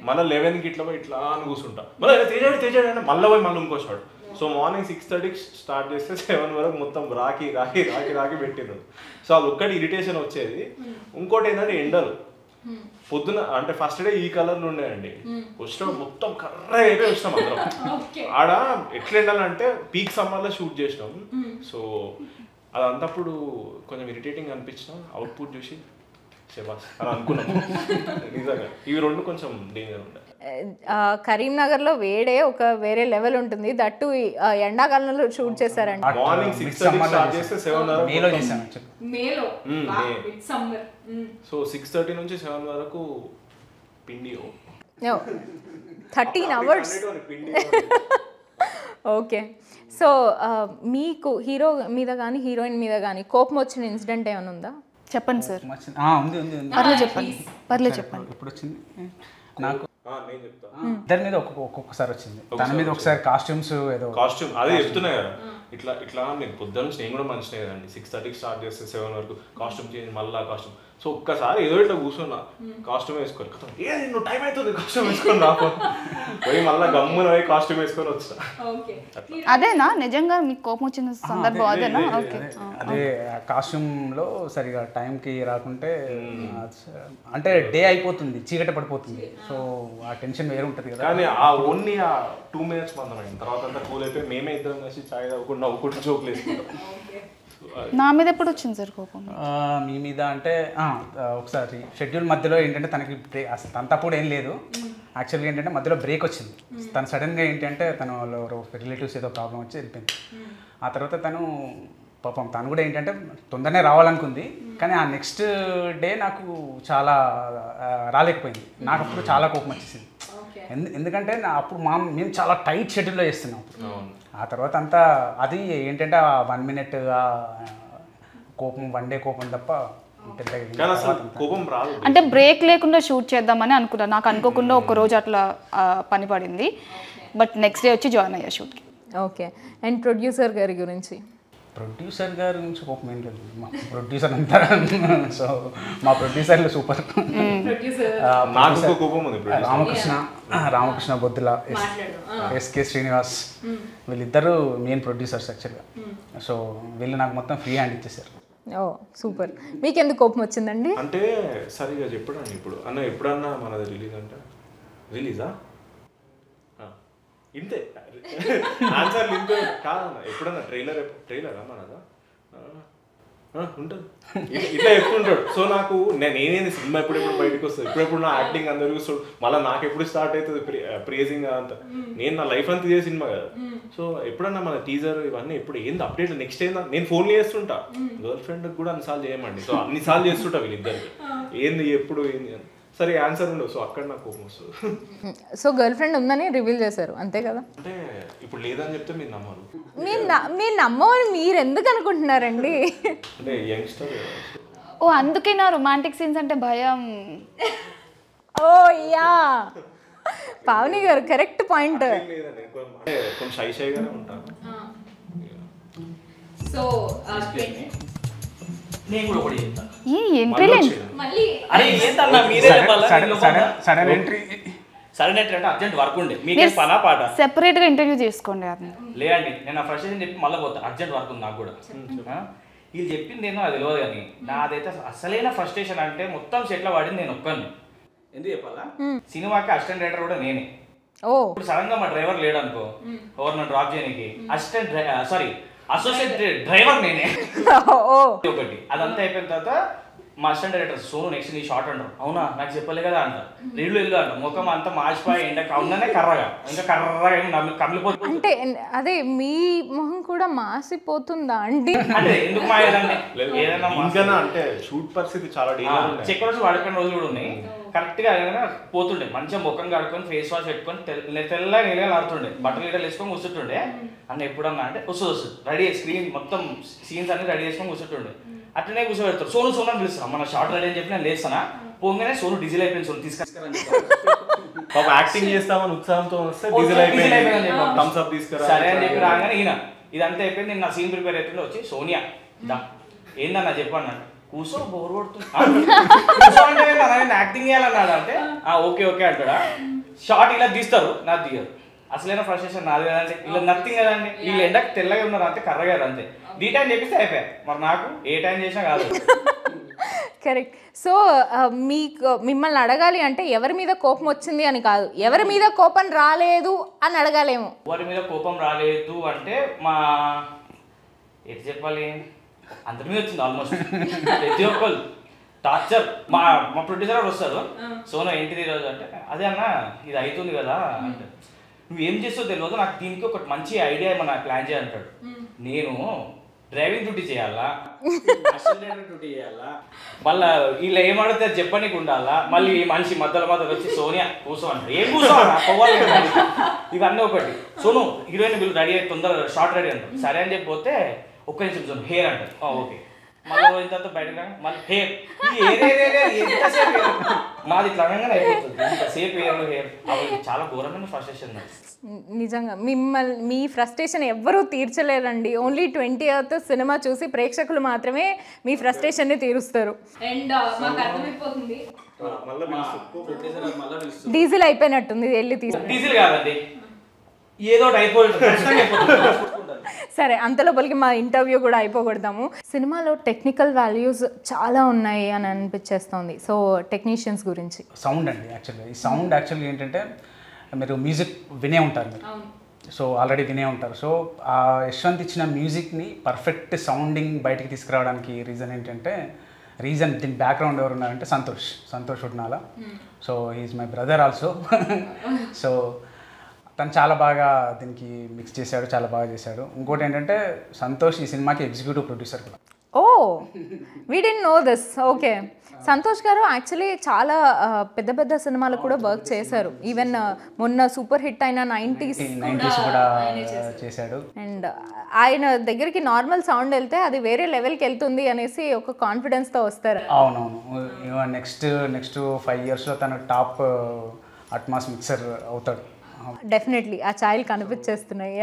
[SPEAKER 3] మళ్ళీ 11కి ఇట్లా పోయి ఇట్లా అని కూర్చుంటా, మళ్ళీ తేజాడు తేజాడు అంటే మళ్ళీ పోయి మళ్ళీ ఇంకో షార్ట్. సో మార్నింగ్ 6:30కి స్టార్ట్ చేస్తే 7 వరకు మొత్తం రాకి రాకి రాకి రాకి పెట్టిండ్రు. సో అది ఒక్కటి ఇరిటేషన్ వచ్చేది. ఇంకోటి ఏంటంటే ఎండలు పొద్దున అంటే ఫస్ట్ డే ఈ కలర్లు ఉండేయండి, వచ్చిన మొత్తం కర్ర అయిపోయి వచ్చినాం అందరం. ఆడ ఎట్లా ఎండాలంటే పీక్ సమ్మర్లో షూట్ చేసినాం. సో అదంతప్పుడు కొంచెం ఇరిటేటింగ్ అనిపించిన, అవుట్పుట్ చూసి శబాస్ అని అనుకున్నాము. నిజంగా ఇవి రెండు కొంచెం డేంజర్ ఉండే.
[SPEAKER 1] కరీంనగర్లో వేడే ఒక వేరే లెవెల్ ఉంటుంది, దట్టు ఎండాకాలంలో షూట్ చేశారండి.
[SPEAKER 3] మార్నింగ్ 6:30 స్టార్ట్ చేస్తే 7 వరకు
[SPEAKER 2] మేలో చేశాను actually.
[SPEAKER 3] సో 6:30 నుంచి 7 వరకు పిండి
[SPEAKER 1] 13 hours. ఓకే. సో మీకు హీరో మీద కానీ హీరోయిన్ మీద కానీ కోపం వచ్చిన ఇన్సిడెంట్ ఏమైనా ఉందా?
[SPEAKER 4] చెప్పండి సార్.
[SPEAKER 2] ఉంది ఉంది ఉంది.
[SPEAKER 4] పర్లేదు చెప్పండి.
[SPEAKER 2] ఇప్పుడు వచ్చింది నాకు
[SPEAKER 3] నేను చెప్తా.
[SPEAKER 2] ఇద్దరి మీద ఒక్కొక్కసారి వచ్చింది. తన మీద ఒకసారి కాస్ట్యూమ్స్ ఏదో
[SPEAKER 3] కాస్ట్యూమ్ అదే చెప్తున్నా కదా, ఇట్లా ఇట్లా నేను పొద్దున్న నుంచి నేను కూడా మంచిగా కదండి, 6:30కి స్టార్ట్ చేస్తే 7 వరకు కాస్ట్యూమ్ చేంజ్, మళ్ళీ కాస్ట్యూమ్. సో ఒక్కసారి ఏదో ఇట్లా కూర్చున్నా, కాస్ట్యూమ్ వేసుకోరు, ఏ నువ్వు టైం అవుతుంది కాస్ట్యూమ్ వేసుకొని రాకు పోయి మళ్ళీ గమ్మున పోయి కాస్ట్యూమ్ వేసుకొని వచ్చా.
[SPEAKER 4] అదేనా నిజంగా మీకు కోపం వచ్చిన సందర్భం? అదేనా? ఓకే.
[SPEAKER 2] అదే కాస్ట్యూమ్లో సరిగా టైంకి రాకుంటే అంటే డే అయిపోతుంది, చీకటి పడిపోతుంది. సో ఆ టెన్షన్ వేరే ఉంటుంది కదా.
[SPEAKER 3] కానీ ఆ ఓన్లీ ఆ 2 minutes మందమైంది, తర్వాత అంతా కూల్ అయిపోయి మేమే ఇద్దరం కలిసి చాయ్ తాగకుండా నవ్వుకుంటూ జోకులు వేసుకుంటాం.
[SPEAKER 4] నా మీద ఎప్పుడు వచ్చింది సార్ కోపం?
[SPEAKER 2] మీ మీద అంటే ఒకసారి షెడ్యూల్ మధ్యలో ఏంటంటే తనకి బ్రేక్, అసలు తన తప్పుడు ఏం లేదు. యాక్చువల్గా ఏంటంటే మధ్యలో బ్రేక్ వచ్చింది. తను సడన్గా ఏంటంటే తను రిలేటివ్స్ ఏదో ప్రాబ్లం వచ్చి వెళ్ళిపోయింది. ఆ తర్వాత తను పాపం తను కూడా ఏంటంటే తొందరనే రావాలనుకుంది, కానీ ఆ నెక్స్ట్ డే నాకు చాలా రాలేకపోయింది. నాకు అప్పుడు చాలా కోపం వచ్చేసింది. ఎందుకంటే అప్పుడు మేము చాలా టైట్ షెడ్యూల్లో చేస్తున్నాం. ఆ తర్వాత అంతా అది ఏంటంటే 1 minute కోపం, 1 day కోపం తప్ప
[SPEAKER 3] కోపం రాదు.
[SPEAKER 4] అంటే బ్రేక్ లేకుండా షూట్ చేద్దామని అనుకున్నాను. నాకు అనుకోకుండా ఒక రోజు అట్లా పని పడింది, బట్ నెక్స్ట్ డే వచ్చి జాయిన్ అయ్యా షూట్కి.
[SPEAKER 1] ఓకే. అండ్ ప్రొడ్యూసర్ గారి గురించి?
[SPEAKER 2] ప్రొడ్యూసర్ గారి నుంచి కోపం ఏం లేదు, మా ప్రొడ్యూసర్ అంతా. సో మా ప్రొడ్యూసర్లు సూపర్. రామకృష్ణ బొద్దుల, ఎస్కే శ్రీనివాస్, వీళ్ళిద్దరు మెయిన్ ప్రొడ్యూసర్స్ యాక్చువల్గా. సో వీళ్ళు నాకు మొత్తం ఫ్రీ హ్యాండ్ ఇచ్చేసారు.
[SPEAKER 1] ఓ సూపర్. మీకు ఎందుకు కోపం వచ్చిందండి?
[SPEAKER 3] అంటే సరిగా చెప్పడండి, ఇప్పుడు అన్న ఎప్పుడన్నా మనది రిలీజ్ అంటే రిలీజా ఇంతే ఆన్సర్లు ఇంతే కాదన్న. ఎప్పుడన్నా ట్రైలరా మనదా ఉంటుంది ఇట్లా చెప్తుంటాడు. సో నాకు నేనేది సినిమా ఎప్పుడెప్పుడు బయటకు వస్తుంది, ఎప్పుడెప్పుడు నా యాక్టింగ్ అందరు చూస్తాడు, మళ్ళీ నాకు ఎప్పుడు స్టార్ట్ అవుతుంది ప్రేజింగ్ అంతా. నేను నా లైఫ్ అంతా ఇదే సినిమా కదా. సో ఎప్పుడన్నా మన టీజర్ ఇవన్నీ ఎప్పుడు ఏంది అప్డేట్ నెక్స్ట్ ఏందా నేను ఫోన్లో చేస్తుంటా. గర్ల్ ఫ్రెండ్కి కూడా అన్నిసార్లు చేయమండి. సో అన్నిసార్లు చేస్తుంటా వీళ్ళిద్దరికి, ఏంది ఎప్పుడు ఏంది అని. సరే ఆన్సర్ ఉండవు. సో అక్కడ నాకు కోపం వస్తుంది.
[SPEAKER 1] సో గర్ల్ ఫ్రెండ్ ఉందని రివీల్ చేశారు అంతే కదా?
[SPEAKER 3] అంటే ఇప్పుడు లేదని చెప్తే మీరు నమ్మరు.
[SPEAKER 1] మీరు నమ్మని మీరు ఎందుకు అనుకుంటున్నారండి?
[SPEAKER 3] అంటే యంగ్స్టర్.
[SPEAKER 4] ఓ అందుకే నా రొమాంటిక్ సీన్స్ అంటే భయం.
[SPEAKER 1] ఓ యా పావని గారు కరెక్ట్ పాయింట్.
[SPEAKER 3] కొంచెం షైగానే ఉంటాను.
[SPEAKER 5] సో నేను కూడా ఒకటి చెప్తాను.
[SPEAKER 4] ఈ ఎంట్రీలో
[SPEAKER 5] అరే ఏంటన్నా మీరే చెప్పాలా?
[SPEAKER 2] సడన్ ఎంట్రీ
[SPEAKER 5] అంటే అర్జెంట్ వర్క్ ఉండే, మీకే పనా పాట
[SPEAKER 4] సెపరేట్గా ఇంటర్వ్యూ చేసుకోండి.
[SPEAKER 5] లేదండి నేను నా ఫ్రస్ట్రేషన్ చెప్పి మళ్ళీ పోతాను, అర్జెంట్ వర్క్ ఉంది నాకు కూడా. వీళ్ళు చెప్పింది ఏమో అది తెలియదు, కానీ నాదైతే అసలైన ఫ్రస్ట్రేషన్ అంటే మొత్తం సెట్లో పడింది నేను ఒక్కరిని. ఎందుకు చెప్పాలా? సినిమాకి అసిస్టెంట్ డైరెక్టర్ కూడా నేనే. ఇప్పుడు సడన్ గా మా డ్రైవర్ లేడు అనుకో, ఎవరు నన్ను డ్రాప్ చేయడానికి, అసోసియేట్ డ్రైవర్ నేనే ఒకటి. అదంతా అయిపోయిన తర్వాత మా అసిస్టెంట్ డైరెక్టర్ సోను నెక్స్ట్ నీ షార్ట్ అంటారు. అవునా నాకు చెప్పలే కదా అంట, రీళ్ళు వెళ్ళు అంట, ముఖం అంతా మార్చిపోయి ఎండకు అవుననే కర్రగా ఇంకా కర్రగా కమిలిపోతుంది.
[SPEAKER 1] అంటే అదే మీ మొహం కూడా మాసిపోతుందా అండి?
[SPEAKER 5] అంటే ఎందుకు మాయదండి, ఏదైనా
[SPEAKER 3] అంటే షూట్ పరిస్థితి చాలా
[SPEAKER 5] చెక్క రోజు వాడుకునే రోజులు కూడా ఉన్నాయి. కరెక్ట్ గా పోతుండే మంచిగా ముఖం కడుక్కొని ఫేస్ వాష్ పెట్టుకొని తెల్ల నీళ్ళగా ఆడుతుండే, బట్టలు గిట్టలు వేసుకొని కూర్చుంటుండే. అన్న ఎప్పుడన్నా అంటే వస్తుంది రెడీ స్క్రీన్ మొత్తం సీన్స్ అన్ని రెడీ చేసుకొని కూర్చుంటుండే. అట్లనే కూర్చోబెడతారు. సోను సోను అని పిలుస్తాను. మన షార్ట్ రెడీ అని చెప్పి నేను లేస్తానా, పోగానే సోను డీజిల్ అయిపోయింది, సోను తీసుకొస్తారని
[SPEAKER 3] పాప యాక్టింగ్ చేస్తామని ఉత్సాహంతో వస్తే డీజిల్ అయిపోయింది, థమ్స్ అప్ తీసుకురా
[SPEAKER 5] సరే అని చెప్పి రాగానే ఈయన ఇదంతా అయిపోయింది. నేను నా సీన్ ప్రిపేర్ అవుతుండే వచ్చి సోనియా దా ఏందన్నా చెప్పన్నాడు. కూర్చో బోర్ కొడుతుంది, కూర్చో అంటే నేను యాక్టింగ్ చేయాలన్నాడు. అంటే ఓకే ఓకే అంటాడా. షార్ట్ ఇలా తీస్తారు, నాకు తీయరు. అసలైన ఫ్రస్ట్రేషన్ నాది కదండి, వీళ్ళు నథింగ్ కదండి, వీళ్ళు ఎండకు తెల్లగా ఉన్నారు అంతే, కర్రగారు అంతే. డీ టైం చెప్పిస్తే అయిపోయా. మరి నాకు ఏ టైం చేసినా కాదు.
[SPEAKER 1] కరెక్ట్. సో మిమ్మల్ని అడగాలి అంటే ఎవరి మీద కోపం వచ్చింది అని కాదు, ఎవరి మీద కోపం రాలేదు అని అడగాలేమో.
[SPEAKER 5] ఎవరి మీద కోపం రాలేదు అంటే మా ఎటు చెప్పాలి, అందరి మీద వచ్చింది ఆల్మోస్ట్. ప్రతి ఒక్కరు టార్చర్. మా ప్రొడ్యూసర్ కూడా వస్తారు, సోను ఏంటిది ఈరోజు అంటే, అదే అన్న ఇది అవుతుంది కదా అంటే, నువ్వేం చేస్తావు తెలియదు, నాకు దీనికి ఒక మంచి ఐడియా ఏమన్నా ప్లాన్ చేయాలంటాడు. నేను డ్రైవింగ్ డ్యూటీ చేయాలా, అసిస్టెంట్ డ్యూటీ చేయాలా, మళ్ళీ వీళ్ళు ఏమడితే చెప్పనీకి ఉండాలా, మళ్ళీ ఈ మనిషి మధ్యలో వచ్చి సోనియా కూర్చో అంటారు. ఏం కూర్చోవాలి ఇవన్నీ ఒకటి. సోను హీరోయిన్ వీళ్ళు రెడీ అయ్యి తొందరగా షార్ట్ రెడీ అంటారు. సరే అని చెప్పిపోతే ఒక్క నిమిషం సోను హెయిర్ అంటారు. ఓకే మళ్ళీ పోయిన తర్వాత బయటకు మళ్ళీ హెయిర్ ఎంతసేపు మాది ఇట్లా అనగానే అయిపోతుంది. ఇంతసేపు హెయిర్ అవి చాలా ఘోరమైన ఫ్రస్ట్రేషన్.
[SPEAKER 1] నిజంగా మీ ఫ్రస్ట్రేషన్ ఎవ్వరూ తీర్చలేరండి. ఓన్లీ 20th సినిమా చూసి ప్రేక్షకులు మాత్రమే మీ ఫ్రస్ట్రేషన్ని తీరుస్తారు. అండ్ మాకు అర్థమైపోతుంది డీజిల్ అయిపోయినట్టుంది, వెళ్ళి
[SPEAKER 5] డీజిల్ కాదండి, ఏదో అయిపోతుంది.
[SPEAKER 1] సరే, అంతలోపలికి మా ఇంటర్వ్యూ కూడా అయిపోకూడదాము. సినిమాలో టెక్నికల్ వాల్యూస్ చాలా ఉన్నాయి అని అనిపించేస్తుంది. సో టెక్నీషియన్స్ గురించి
[SPEAKER 2] సౌండ్ అండి. యాక్చువల్గా ఈ సౌండ్ యాక్చువల్గా ఏంటంటే మీరు మ్యూజిక్ వినే ఉంటారు మీరు, సో ఆల్రెడీ వినే ఉంటారు. సో ఆ యశ్వంత్ ఇచ్చిన మ్యూజిక్ని పర్ఫెక్ట్ సౌండింగ్ బయటికి తీసుకురావడానికి రీజన్ ఏంటంటే, దీని బ్యాక్గ్రౌండ్ ఎవరు ఉన్నారంటే Santosh Udnala. So he is my brother also. So తను చాలా బాగా దీనికి మిక్స్ చేశాడు, చాలా బాగా చేశాడు. ఇంకోటి ఏంటంటే సంతోష్ ఈ సినిమాకి ఎగ్జిక్యూటివ్ ప్రొడ్యూసర్ కూడా.
[SPEAKER 1] Oh we didn't know this. Okay, Santosh garu actually చాలా పెద్ద పెద్ద సినిమాలు కూడా వర్క్ చేశారు. ఈవెన్ మొన్న సూపర్ హిట్ అయిన 90s
[SPEAKER 2] కూడా చేశాడు.
[SPEAKER 1] అండ్ ఆయన దగ్గరికి నార్మల్ సౌండ్ వెళ్తే అది వేరే లెవెల్కి వెళ్తుంది అనేసి ఒక కాన్ఫిడెన్స్తో వస్తారు.
[SPEAKER 2] అవునవును, నెక్స్ట్ 5 yearsలో తను టాప్ అట్మాస్ మిక్సర్ అవుతాడు
[SPEAKER 1] డెఫినెట్లీ. ఆ ఛాయలు కనిపించేస్తున్నాయి.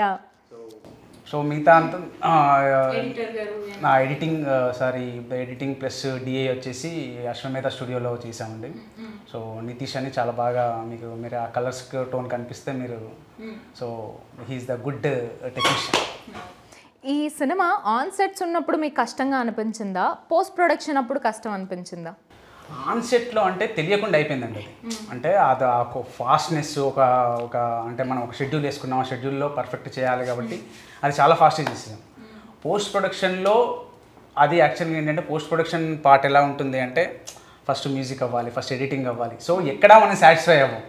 [SPEAKER 2] సో మిగతా అంతా నా ఎడిటింగ్ ప్లస్ డిఏ వచ్చేసి అశ్వమేధ స్టూడియోలో చేసామండి. సో నితీష్ అని చాలా బాగా మీరు ఆ కలర్స్ టోన్ కనిపిస్తే మీరు, so he's the good technician.
[SPEAKER 1] ఈ సినిమా ఆన్ సెట్స్ ఉన్నప్పుడు మీకు కష్టంగా అనిపించిందా, పోస్ట్ ప్రొడక్షన్ అప్పుడు కష్టం అనిపించిందా?
[SPEAKER 2] ఆన్ సెట్లో అంటే తెలియకుండా అయిపోయిందండి అది. అంటే అది ఒక ఫాస్ట్నెస్, ఒక అంటే మనం ఒక షెడ్యూల్ వేసుకున్నాం, ఆ షెడ్యూల్లో పర్ఫెక్ట్ చేయాలి కాబట్టి అది చాలా ఫాస్ట్గా చేసేసాం. పోస్ట్ ప్రొడక్షన్లో అది యాక్చువల్గా ఏంటంటే, పోస్ట్ ప్రొడక్షన్ పార్ట్ ఎలా ఉంటుంది అంటే, ఫస్ట్ మ్యూజిక్ అవ్వాలి, ఫస్ట్ ఎడిటింగ్ అవ్వాలి. సో ఎక్కడా మనం సాటిస్ఫై అవ్వం.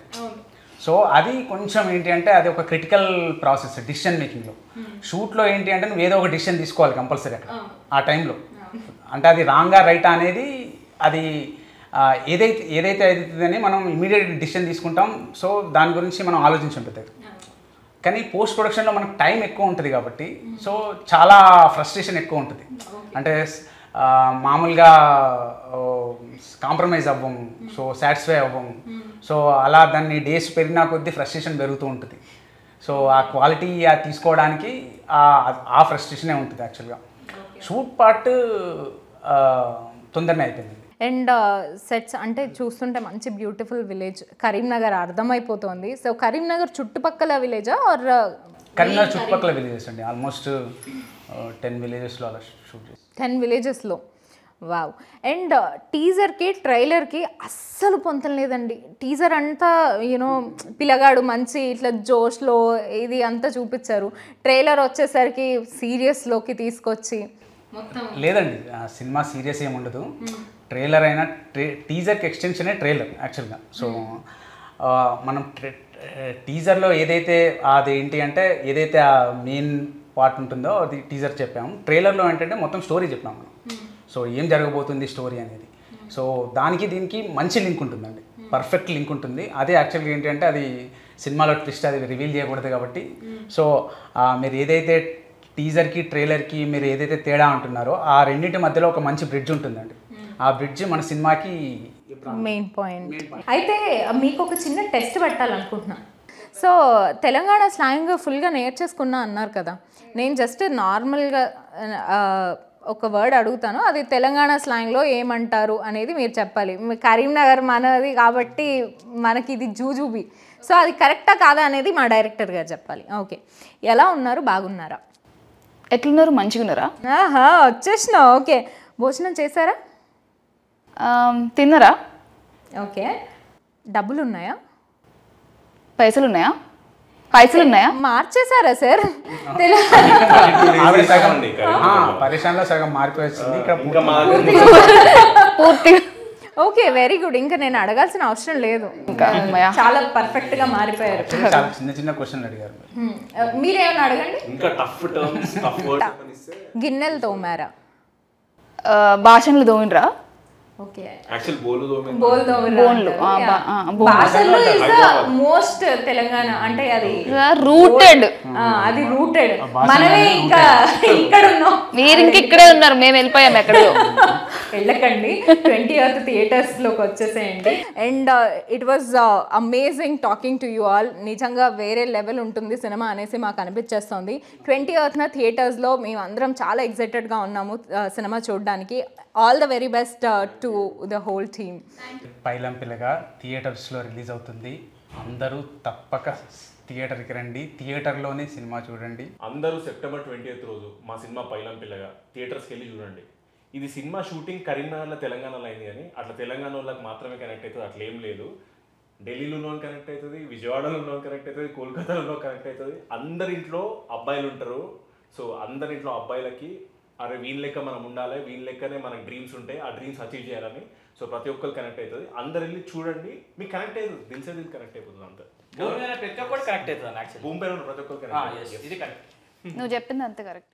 [SPEAKER 2] సో అది కొంచెం ఏంటి అంటే, అది ఒక క్రిటికల్ ప్రాసెస్ డిసిషన్ మేకింగ్లో. షూట్లో ఏంటి అంటే, నువ్వు ఏదో ఒక డిసిషన్ తీసుకోవాలి కంపల్సరీ అక్కడ ఆ టైంలో. అంటే అది రాంగా రైటా అనేది, అది ఏదైతే అవుతుందని మనం ఇమీడియట్ డిసిషన్ తీసుకుంటాం. సో దాని గురించి మనం ఆలోచించుంటుంది. కానీ పోస్ట్ ప్రొడక్షన్లో మనకు టైం ఎక్కువ ఉంటుంది కాబట్టి, సో చాలా ఫ్రస్ట్రేషన్ ఎక్కువ ఉంటుంది. అంటే మామూలుగా కాంప్రమైజ్ అవ్వం, సో సాటిస్ఫై అవ్వం. సో అలా దాన్ని డేస్ పెరిగినా కొద్దీ ఫ్రస్ట్రేషన్ పెరుగుతూ ఉంటుంది. సో ఆ క్వాలిటీ తీసుకోవడానికి ఆ ఫ్రస్ట్రేషనే ఉంటుంది యాక్చువల్గా. షూట్ పార్ట్ తొందరనే అయిపోయింది.
[SPEAKER 1] అండ్ సెట్స్ అంటే చూస్తుంటే మంచి బ్యూటిఫుల్ విలేజ్ కరీంనగర్ అర్థమైపోతుంది. సో కరీంనగర్ చుట్టుపక్కల విలేజా ఆర్?
[SPEAKER 2] కరీంనగర్ చుట్టుపక్కల విలేజెస్ అండి. ఆల్మోస్ట్ 10 villagesలో అలా షూట్ చేసి
[SPEAKER 1] 10 villagesలో. వావ్. అండ్ టీజర్కి ట్రైలర్కి అస్సలు పొంతం లేదండి. టీజర్ అంతా యూనో పిల్లగాడు మంచి ఇట్లా జోష్లో ఇది అంతా చూపించారు. ట్రైలర్ వచ్చేసరికి సీరియస్లోకి తీసుకొచ్చి
[SPEAKER 2] లేదండి, సినిమా సీరియస్ ఏమి ఉండదు. ట్రైలర్ అయినా టీజర్కి ఎక్స్టెన్షనే ట్రైలర్ యాక్చువల్గా. సో మనం టీజర్లో ఏదైతే అదేంటి అంటే, ఏదైతే ఆ మెయిన్ పార్ట్ ఉంటుందో అది టీజర్ చెప్పాము. ట్రైలర్లో ఏంటంటే మొత్తం స్టోరీ చెప్పాము మనం. సో ఏం జరగబోతుంది స్టోరీ అనేది. సో దీనికి మంచి లింక్ ఉంటుందండి, పర్ఫెక్ట్ లింక్ ఉంటుంది. అదే యాక్చువల్గా ఏంటి అంటే, అది సినిమాలో ట్విస్ట్, అది రివీల్ చేయకూడదు కాబట్టి. సో మీరు ఏదైతే టీజర్కి ట్రైలర్కి మీరు ఏదైతే తేడా అంటున్నారో ఆ రెండింటి మధ్యలో ఒక మంచి బ్రిడ్జ్ ఉంటుందండి. ఆ బ్రిడ్జ్ మన సినిమాకి
[SPEAKER 1] మెయిన్ పాయింట్. అయితే మీకు ఒక చిన్న టెస్ట్ పెట్టాలనుకుంటున్నా. సో తెలంగాణ స్లాంగ్ ఫుల్గా నేర్చేసుకున్నా అన్నారు కదా, నేను జస్ట్ నార్మల్గా ఒక వర్డ్ అడుగుతాను, అది తెలంగాణ స్లాంగ్లో ఏమంటారు అనేది మీరు చెప్పాలి. కరీంనగర్ మనది కాబట్టి మనకి ఇది జూజూబీ, సో అది కరెక్టా కాదా అనేది మా డైరెక్టర్ గారు చెప్పాలి. ఓకే, ఎలా ఉన్నారు, బాగున్నారా?
[SPEAKER 4] ఎట్లున్నారు, మంచిగా ఉన్నారా?
[SPEAKER 1] ఆహా, వచ్చేసినా. ఓకే, భోజనం చేశారా?
[SPEAKER 4] తిన్నరా?
[SPEAKER 1] ఓకే, డబ్బులు ఉన్నాయా?
[SPEAKER 4] పైసలు ఉన్నాయా? పైసలు ఉన్నాయా?
[SPEAKER 1] మార్చేశారా సార్?
[SPEAKER 2] ఆవిడ సగం పరేషాన్లో సగం మార్పు వచ్చింది
[SPEAKER 3] ఇంకా
[SPEAKER 4] పూర్తిగా.
[SPEAKER 1] Okay, very good. ఇంకా నేను అడగాల్సిన అవసరం లేదు,
[SPEAKER 4] ఇంకా
[SPEAKER 1] చాలా పర్ఫెక్ట్ గా మారిపోయారు.
[SPEAKER 2] చాలా చిన్న చిన్న క్వశ్చన్లు అడిగారు.
[SPEAKER 1] మీరేమన్నా అడగండి.
[SPEAKER 3] ఇంకా టఫ్ టర్మ్స్, టఫ్ వర్డ్స్.
[SPEAKER 1] గిన్నెలు తోమారా?
[SPEAKER 4] భాషలు దోమినరా?
[SPEAKER 1] ఓకే,
[SPEAKER 3] యాక్చువల్ బోలు
[SPEAKER 1] బోన్లు భాషల్లో ఇస్ ద మోస్ట్ తెలంగాణ అంటే అది
[SPEAKER 4] రూటెడ్.
[SPEAKER 1] అది రూటెడ్. మనమే ఇంకా ఇక్కడ ఉన్నాం,
[SPEAKER 4] మీరు ఇంక ఇక్కడే ఉన్నారు, మేము వెళ్ళిపోయాం ఎక్కడో.
[SPEAKER 1] వెళ్ళకండి, 20th థియేటర్స్లోకి వచ్చేసేయండి. And it was amazing talking to you all. నిజంగా వేరే లెవెల్ ఉంటుంది సినిమా అనేసి మాకు అనిపించేస్తుంది. 20th థియేటర్స్లో మేము అందరం చాలా ఎక్సైటెడ్గా ఉన్నాము సినిమా చూడడానికి. All the very best to the whole team.
[SPEAKER 2] Pailam Pilaga థియేటర్స్లో రిలీజ్ అవుతుంది. అందరూ తప్పక థియేటర్కి రండి, థియేటర్లోనే సినిమా చూడండి.
[SPEAKER 3] అందరూ September 20th రోజు మా సినిమా పైలం పిల్లగా థియేటర్స్కి వెళ్ళి చూడండి. ఇది సినిమా షూటింగ్ కరీంనగర్లో తెలంగాణలో అయింది, కానీ అట్లా తెలంగాణ వాళ్ళకి మాత్రమే కనెక్ట్ అవుతుంది అట్లా ఏం లేదు. ఢిల్లీలో కనెక్ట్ అవుతుంది, విజయవాడలో కనెక్ట్ అవుతుంది, కోల్కతాలో కనెక్ట్ అవుతుంది. అందరింట్లో అబ్బాయిలు ఉంటారు. సో అందరింట్లో అబ్బాయిలకి అరే వీళ్ళ లెక్క మనం ఉండాలి, వీళ్ళ లెక్కనే మనకు డ్రీమ్స్ ఉంటాయి, ఆ డ్రీమ్స్ అచీవ్ చేయాలని. సో ప్రతి ఒక్కరు కనెక్ట్ అవుతుంది. అందరు వెళ్ళి చూడండి, మీకు కనెక్ట్ అవుతుంది, దిల్ కనెక్ట్ అయిపోతుంది. అంతే
[SPEAKER 5] ప్రతి ఒక్కరు కనెక్ట్ అవుతుంది యాక్చువల్లీ.
[SPEAKER 3] భూమి పైన ప్రతి ఒక్కరు కనెక్ట్.
[SPEAKER 5] ఇది కరెక్ట్.
[SPEAKER 4] నువ్వు చెప్పింది అంతే కరెక్ట్.